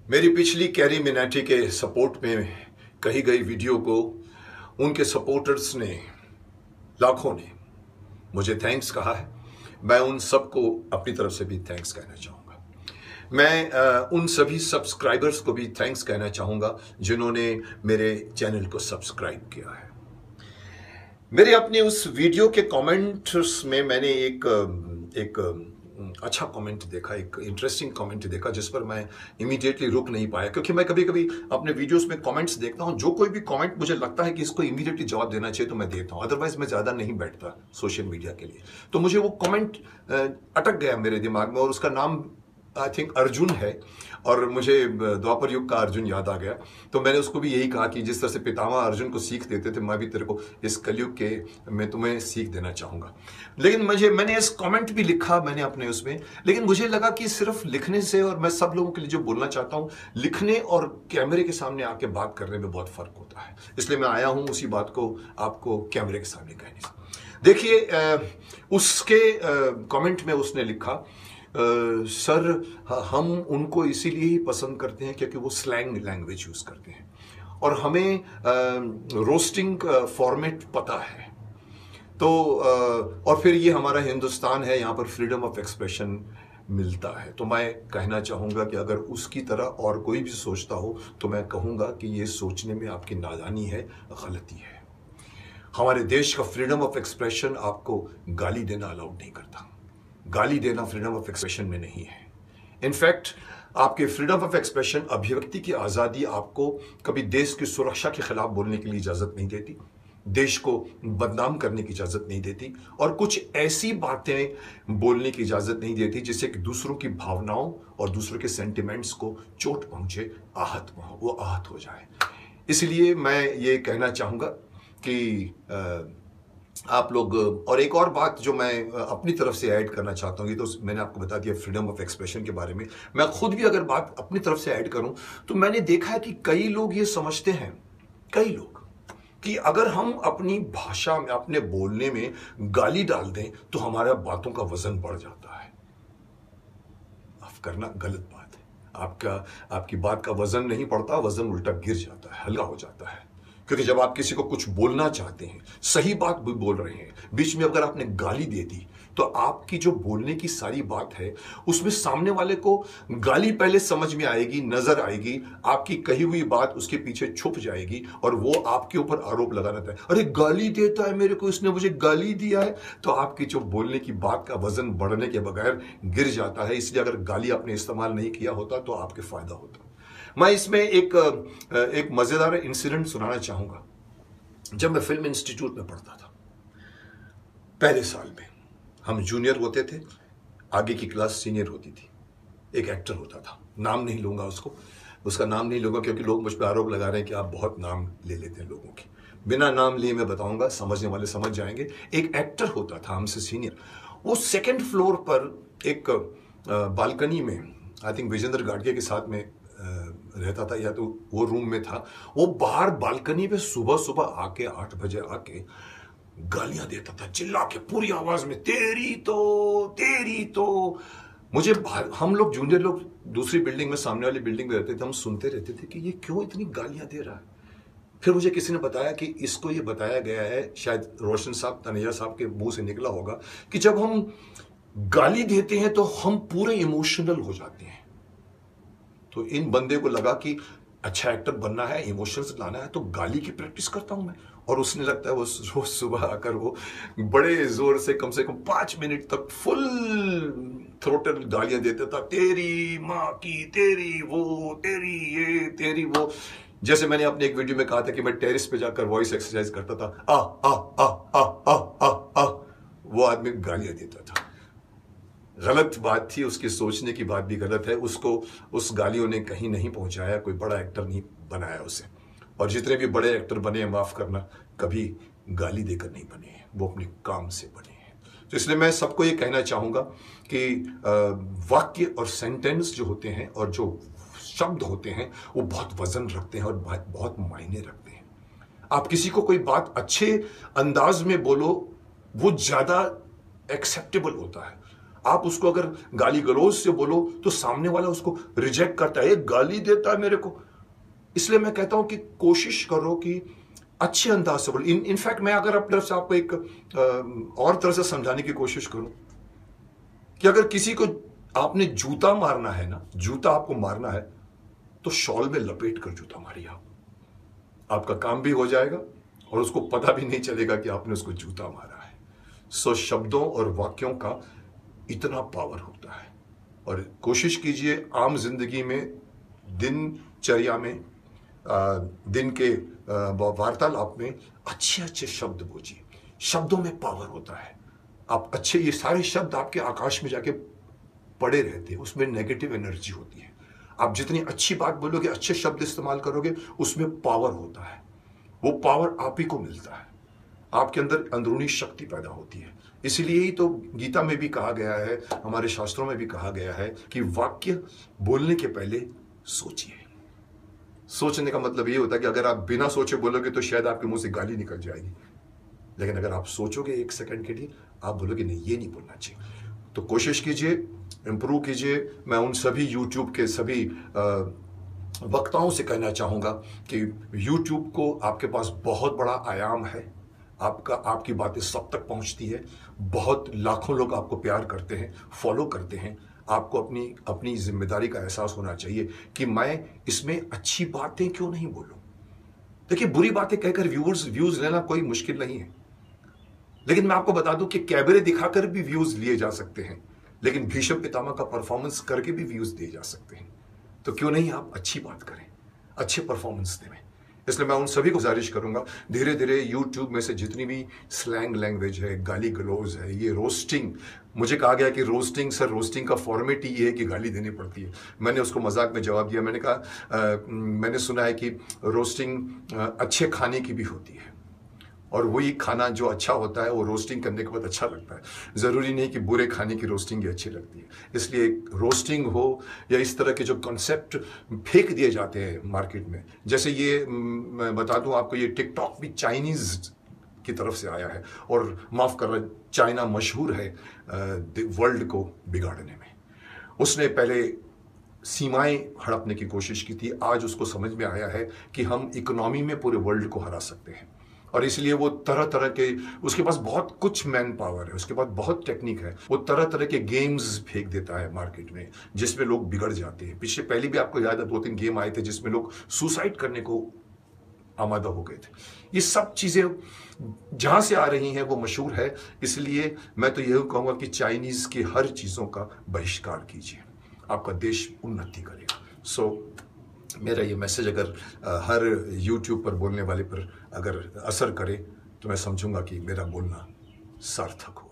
मेरी पिछली कैरी मिनाटी के सपोर्ट में कही गई वीडियो को उनके सपोर्टर्स ने, लाखों ने मुझे थैंक्स कहा है। मैं उन सबको अपनी तरफ से भी थैंक्स कहना चाहूँगा। मैं उन सभी सब्सक्राइबर्स को भी थैंक्स कहना चाहूँगा जिन्होंने मेरे चैनल को सब्सक्राइब किया है। मेरे अपने उस वीडियो के कमेंट्स में मैंने एक अच्छा कमेंट देखा, एक इंटरेस्टिंग कमेंट देखा जिस पर मैं इमीडिएटली रुक नहीं पाया, क्योंकि मैं कभी कभी अपने वीडियोस में कमेंट्स देखता हूं। जो कोई भी कमेंट मुझे लगता है कि इसको इमीडिएटली जवाब देना चाहिए तो मैं देता हूं, अदरवाइज मैं ज़्यादा नहीं बैठता सोशल मीडिया के लिए। तो मुझे वो कमेंट अटक गया मेरे दिमाग में और उसका नाम आई थिंक अर्जुन है और मुझे द्वापर युग का अर्जुन याद आ गया। तो मैंने उसको भी यही कहा कि जिस तरह से पितामह अर्जुन को सीख देते थे, मैं भी तेरे को इस कलयुग के मैं तुम्हें सीख देना चाहूंगा। लेकिन मैंने इस कमेंट भी लिखा मैंने अपने उसमें, लेकिन मुझे लगा कि सिर्फ लिखने से, और मैं सब लोगों के लिए जो बोलना चाहता हूं, लिखने और कैमरे के सामने आके बात करने में बहुत फर्क होता है। इसलिए मैं आया हूं उसी बात को आपको कैमरे के सामने कहने से। देखिए, उसके कमेंट में उसने लिखा, सर हम उनको इसीलिए ही पसंद करते हैं क्योंकि वो स्लैंग लैंग्वेज यूज करते हैं और हमें रोस्टिंग फॉर्मेट पता है। तो और फिर ये हमारा हिंदुस्तान है, यहाँ पर फ्रीडम ऑफ एक्सप्रेशन मिलता है। तो मैं कहना चाहूँगा कि अगर उसकी तरह और कोई भी सोचता हो तो मैं कहूँगा कि ये सोचने में आपकी नादानी है, गलती है। हमारे देश का फ्रीडम ऑफ एक्सप्रेशन आपको गाली देना अलाउड नहीं करता। गाली देना फ्रीडम ऑफ एक्सप्रेशन में नहीं है। इनफैक्ट आपके फ्रीडम ऑफ एक्सप्रेशन, अभिव्यक्ति की आज़ादी आपको कभी देश की सुरक्षा के खिलाफ बोलने के लिए इजाज़त नहीं देती, देश को बदनाम करने की इजाज़त नहीं देती और कुछ ऐसी बातें बोलने की इजाज़त नहीं देती जिससे कि दूसरों की भावनाओं और दूसरों के सेंटिमेंट्स को चोट पहुंचे, वो आहत हो जाए। इसलिए मैं ये कहना चाहूँगा कि आप लोग, और एक और बात जो मैं अपनी तरफ से ऐड करना चाहता हूँ, ये तो मैंने आपको बता दिया फ्रीडम ऑफ एक्सप्रेशन के बारे में। मैं खुद भी अगर बात अपनी तरफ से ऐड करूं तो मैंने देखा है कि कई लोग ये समझते हैं, कई लोग, कि अगर हम अपनी भाषा में, अपने बोलने में गाली डाल दें तो हमारा बातों का वजन बढ़ जाता है। माफ करना, गलत बात है। आपकी बात का वजन नहीं पड़ता, वजन उल्टा गिर जाता है, हल्का हो जाता है। क्योंकि जब आप किसी को कुछ बोलना चाहते हैं, सही बात भी बोल रहे हैं, बीच में अगर आपने गाली दे दी तो आपकी जो बोलने की सारी बात है उसमें सामने वाले को गाली पहले समझ में आएगी, नजर आएगी, आपकी कही हुई बात उसके पीछे छुप जाएगी और वो आपके ऊपर आरोप लगाना था, अरे गाली देता है मेरे को, इसने मुझे गाली दिया है। तो आपकी जो बोलने की बात का वजन बढ़ने के बगैर गिर जाता है। इसलिए अगर गाली आपने इस्तेमाल नहीं किया होता तो आपके फायदा होता। मैं इसमें एक मजेदार इंसिडेंट सुनाना चाहूंगा। जब मैं फिल्म इंस्टीट्यूट में पढ़ता था, पहले साल में हम जूनियर होते थे, आगे की क्लास सीनियर होती थी। एक एक्टर होता था, नाम नहीं लूंगा उसका नाम नहीं लूंगा क्योंकि लोग मुझ पर आरोप लगा रहे हैं कि आप बहुत नाम ले लेते हैं लोगों की। बिना नाम लिए मैं बताऊंगा, समझने वाले समझ जाएंगे। एक एक्टर होता था हमसे सीनियर, वो सेकेंड फ्लोर पर एक बालकनी में, आई थिंक विजेंद्र गाडगे के साथ में रहता था, या तो वो रूम में था। वो बाहर बालकनी पे सुबह सुबह आके 8 बजे आके गालियां देता था, चिल्ला के पूरी आवाज में, तेरी तो। मुझे, हम लोग जूनियर लोग दूसरी बिल्डिंग में, सामने वाली बिल्डिंग में रहते थे, हम सुनते रहते थे कि ये क्यों इतनी गालियां दे रहा है। फिर मुझे किसी ने बताया कि इसको ये बताया गया है, शायद रोशन साहब, तनैया साहब के मुंह से निकला होगा, कि जब हम गाली देते हैं तो हम पूरे इमोशनल हो जाते हैं। तो इन बंदे को लगा कि अच्छा एक्टर बनना है, इमोशंस लाना है, तो गाली की प्रैक्टिस करता हूं मैं। और उसने, लगता है वो रोज सुबह आकर वो बड़े जोर से कम 5 मिनट तक फुल थ्रोटल गालियां देता था, तेरी माँ की, तेरी वो, तेरी ये, तेरी वो। जैसे मैंने अपने एक वीडियो में कहा था कि मैं टेरिस पे जाकर वॉइस एक्सरसाइज करता था, आ आ आ आ आ आ आ, वो आदमी गालियां देता था। गलत बात थी, उसकी सोचने की बात भी गलत है। उसको उस गालियों ने कहीं नहीं पहुंचाया, कोई बड़ा एक्टर नहीं बनाया उसे। और जितने भी बड़े एक्टर बने हैं, माफ करना, कभी गाली देकर नहीं बने हैं, वो अपने काम से बने हैं। तो इसलिए मैं सबको ये कहना चाहूंगा कि वाक्य और सेंटेंस जो होते हैं और जो शब्द होते हैं वो बहुत वजन रखते हैं और बहुत मायने रखते हैं। आप किसी को कोई बात अच्छे अंदाज में बोलो, वो ज्यादा एक्सेप्टेबल होता है। आप उसको अगर गाली गलौज से बोलो तो सामने वाला उसको रिजेक्ट करता है, गाली देता है मेरे को। इसलिए मैं कहता हूं कि कोशिश करो कि अच्छे अंदाज से बोलो। इनफैक्ट मैं अगर अपनी तरफ से आपको एक और तरह से समझाने की कोशिश करूं कि अगर किसी को आपने जूता मारना है ना, जूता आपको मारना है तो शॉल में लपेट कर जूता मारिए आपका काम भी हो जाएगा और उसको पता भी नहीं चलेगा कि आपने उसको जूता मारा है। सो शब्दों और वाक्यों का इतना पावर होता है। और कोशिश कीजिए आम जिंदगी में, दिनचर्या में, दिन के वार्तालाप में अच्छे अच्छे शब्द बोलिए। शब्दों में पावर होता है। आप अच्छे, ये सारे शब्द आपके आकाश में जाके पड़े रहते हैं, उसमें नेगेटिव एनर्जी होती है। आप जितनी अच्छी बात बोलोगे, अच्छे शब्द इस्तेमाल करोगे, उसमें पावर होता है। वो पावर आप ही को मिलता है, आपके अंदर अंदरूनी शक्ति पैदा होती है। इसीलिए ही तो गीता में भी कहा गया है, हमारे शास्त्रों में भी कहा गया है कि वाक्य बोलने के पहले सोचिए। सोचने का मतलब ये होता है कि अगर आप बिना सोचे बोलोगे तो शायद आपके मुंह से गाली निकल जाएगी, लेकिन अगर आप सोचोगे एक सेकंड के लिए, आप बोलोगे नहीं, ये नहीं बोलना चाहिए। तो कोशिश कीजिए, इंप्रूव कीजिए। मैं उन सभी यूट्यूब के सभी वक्ताओं से कहना चाहूंगा कि यूट्यूब को आपके पास बहुत बड़ा आयाम है। आपकी बातें सब तक पहुंचती है। बहुत लाखों लोग आपको प्यार करते हैं, फॉलो करते हैं। आपको अपनी जिम्मेदारी का एहसास होना चाहिए कि मैं इसमें अच्छी बातें क्यों नहीं बोलूं। देखिए, बुरी बातें कहकर व्यूज लेना कोई मुश्किल नहीं है, लेकिन मैं आपको बता दूं कि कैबरे दिखाकर भी व्यूज लिए जा सकते हैं, लेकिन भीष्म पितामह का परफॉर्मेंस करके भी व्यूज दिए जा सकते हैं। तो क्यों नहीं आप अच्छी बात करें, अच्छे परफॉर्मेंस दें। इसलिए मैं उन सभी को गुजारिश करूंगा, धीरे धीरे यूट्यूब में से जितनी भी स्लैंग लैंग्वेज है, गाली गलौज है, ये रोस्टिंग, मुझे कहा गया कि रोस्टिंग का फॉर्मेट ही ये है कि गाली देनी पड़ती है। मैंने उसको मजाक में जवाब दिया, मैंने कहा मैंने सुना है कि रोस्टिंग अच्छे खाने की भी होती है, और वही खाना जो अच्छा होता है वो रोस्टिंग करने के बाद अच्छा लगता है। ज़रूरी नहीं कि बुरे खाने की रोस्टिंग ही अच्छी लगती है। इसलिए रोस्टिंग हो या इस तरह के जो कॉन्सेप्ट फेंक दिए जाते हैं मार्केट में, जैसे ये मैं बता दूं आपको, ये टिकटॉक भी चाइनीज़ की तरफ से आया है, और माफ़ कर रहा, चाइना मशहूर है वर्ल्ड को बिगाड़ने में। उसने पहले सीमाएं हड़पने की कोशिश की थी, आज उसको समझ में आया है कि हम इकोनॉमी में पूरे वर्ल्ड को हरा सकते हैं। और इसलिए वो तरह तरह के, उसके पास बहुत कुछ मैन पावर है, उसके पास बहुत टेक्निक है, वो तरह तरह के गेम्स फेंक देता है मार्केट में जिसमें लोग बिगड़ जाते हैं। पहले भी आपको याद है 2-3 गेम आए थे जिसमें लोग सुसाइड करने को आमादा हो गए थे। ये सब चीजें जहां से आ रही हैं वो मशहूर है। इसलिए मैं तो यही कहूंगा कि चाइनीज की हर चीजों का बहिष्कार कीजिए, आपका देश उन्नति करेगा। मेरा ये मैसेज अगर हर यूट्यूब पर बोलने वाले पर अगर असर करे तो मैं समझूंगा कि मेरा बोलना सार्थक हो।